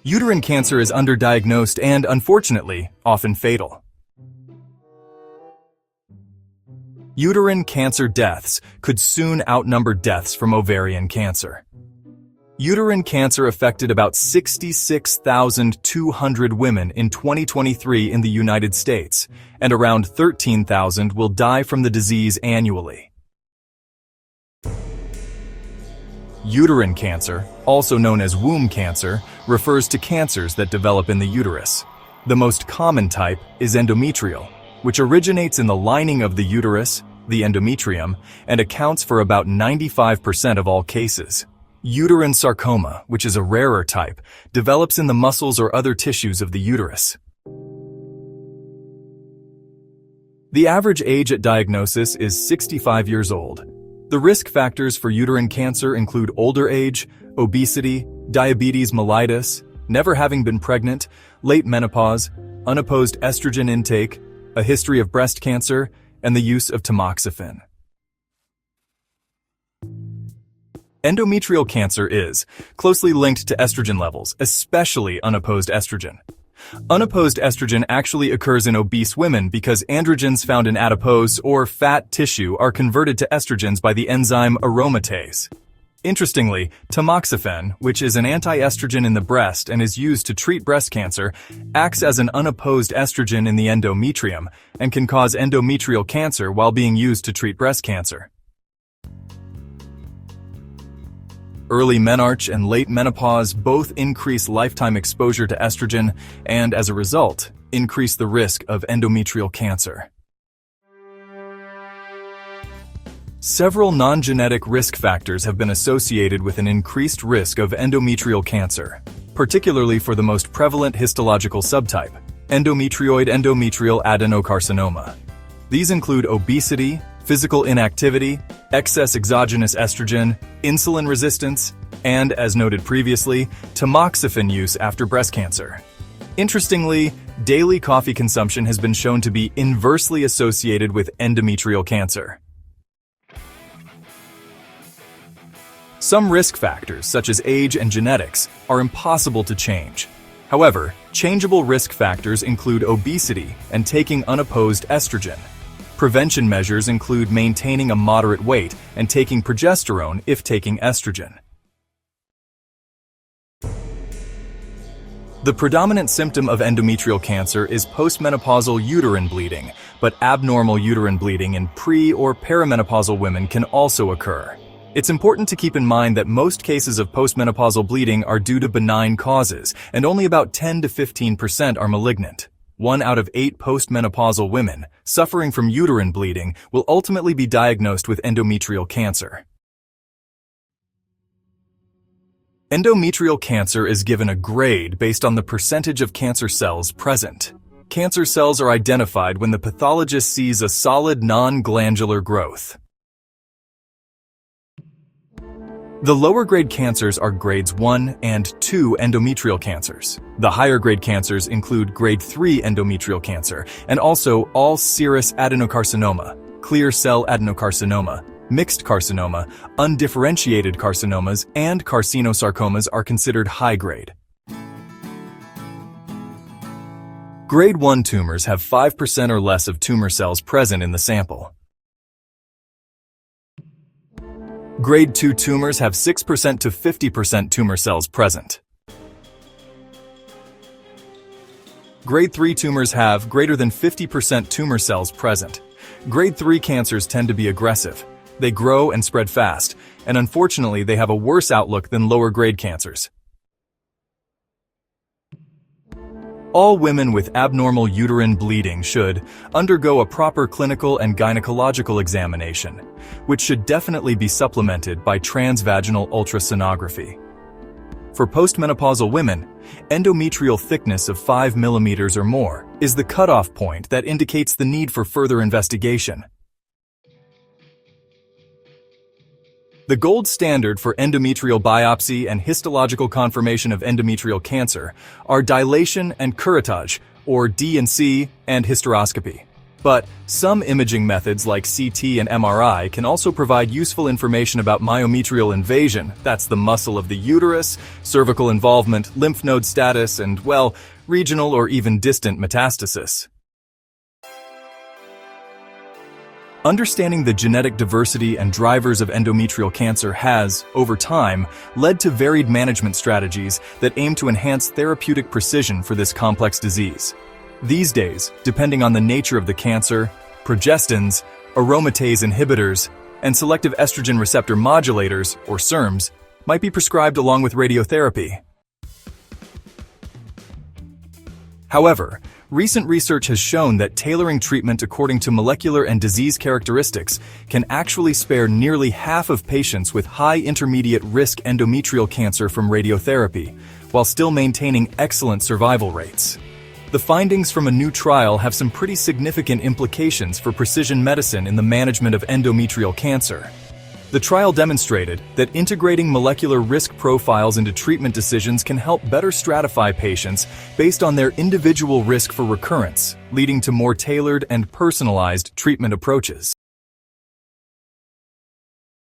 Uterine cancer is underdiagnosed and, unfortunately, often fatal. Uterine cancer deaths could soon outnumber deaths from ovarian cancer. Uterine cancer affected about 66,200 women in 2023 in the United States, and around 13,000 will die from the disease annually. Uterine cancer, also known as womb cancer, refers to cancers that develop in the uterus. The most common type is endometrial, which originates in the lining of the uterus, the endometrium, and accounts for about 95% of all cases. Uterine sarcoma, which is a rarer type, develops in the muscles or other tissues of the uterus. The average age at diagnosis is 65 years old. The risk factors for uterine cancer include older age, obesity, diabetes mellitus, never having been pregnant, late menopause, unopposed estrogen intake, a history of breast cancer, and the use of tamoxifen. Endometrial cancer is closely linked to estrogen levels, especially unopposed estrogen. Unopposed estrogen actually occurs in obese women because androgens found in adipose or fat tissue are converted to estrogens by the enzyme aromatase. Interestingly, tamoxifen, which is an antiestrogen in the breast and is used to treat breast cancer, acts as an unopposed estrogen in the endometrium and can cause endometrial cancer while being used to treat breast cancer. Early menarche and late menopause both increase lifetime exposure to estrogen and, as a result, increase the risk of endometrial cancer. Several non-genetic risk factors have been associated with an increased risk of endometrial cancer, particularly for the most prevalent histological subtype, endometrioid endometrial adenocarcinoma. These include obesity, physical inactivity, excess exogenous estrogen, insulin resistance, and, as noted previously, tamoxifen use after breast cancer. Interestingly, daily coffee consumption has been shown to be inversely associated with endometrial cancer. Some risk factors, such as age and genetics, are impossible to change. However, changeable risk factors include obesity and taking unopposed estrogen. Prevention measures include maintaining a moderate weight and taking progesterone if taking estrogen. The predominant symptom of endometrial cancer is postmenopausal uterine bleeding, but abnormal uterine bleeding in pre- or perimenopausal women can also occur. It's important to keep in mind that most cases of postmenopausal bleeding are due to benign causes, and only about 10 to 15% are malignant. 1 out of 8 postmenopausal women suffering from uterine bleeding will ultimately be diagnosed with endometrial cancer. Endometrial cancer is given a grade based on the percentage of cancer cells present. Cancer cells are identified when the pathologist sees a solid non-glandular growth. The lower grade cancers are grades 1 and 2 endometrial cancers. The higher grade cancers include grade 3 endometrial cancer and also all serous adenocarcinoma, clear cell adenocarcinoma, mixed carcinoma, undifferentiated carcinomas, and carcinosarcomas are considered high grade. Grade 1 tumors have 5% or less of tumor cells present in the sample. Grade 2 tumors have 6% to 50% tumor cells present. Grade 3 tumors have greater than 50% tumor cells present. Grade 3 cancers tend to be aggressive. They grow and spread fast, and unfortunately they have a worse outlook than lower grade cancers. All women with abnormal uterine bleeding should undergo a proper clinical and gynecological examination, which should definitely be supplemented by transvaginal ultrasonography. For postmenopausal women, endometrial thickness of 5 millimeters or more is the cutoff point that indicates the need for further investigation. The gold standard for endometrial biopsy and histological confirmation of endometrial cancer are dilation and curettage, or D&C, and hysteroscopy. But some imaging methods like CT and MRI can also provide useful information about myometrial invasion, that's the muscle of the uterus, cervical involvement, lymph node status, and, well, regional or even distant metastasis. Understanding the genetic diversity and drivers of endometrial cancer has, over time, led to varied management strategies that aim to enhance therapeutic precision for this complex disease. These days, depending on the nature of the cancer, progestins, aromatase inhibitors, and selective estrogen receptor modulators, or SERMs, might be prescribed along with radiotherapy. However, recent research has shown that tailoring treatment according to molecular and disease characteristics can actually spare nearly half of patients with high intermediate risk endometrial cancer from radiotherapy, while still maintaining excellent survival rates. The findings from a new trial have some pretty significant implications for precision medicine in the management of endometrial cancer. The trial demonstrated that integrating molecular risk profiles into treatment decisions can help better stratify patients based on their individual risk for recurrence, leading to more tailored and personalized treatment approaches.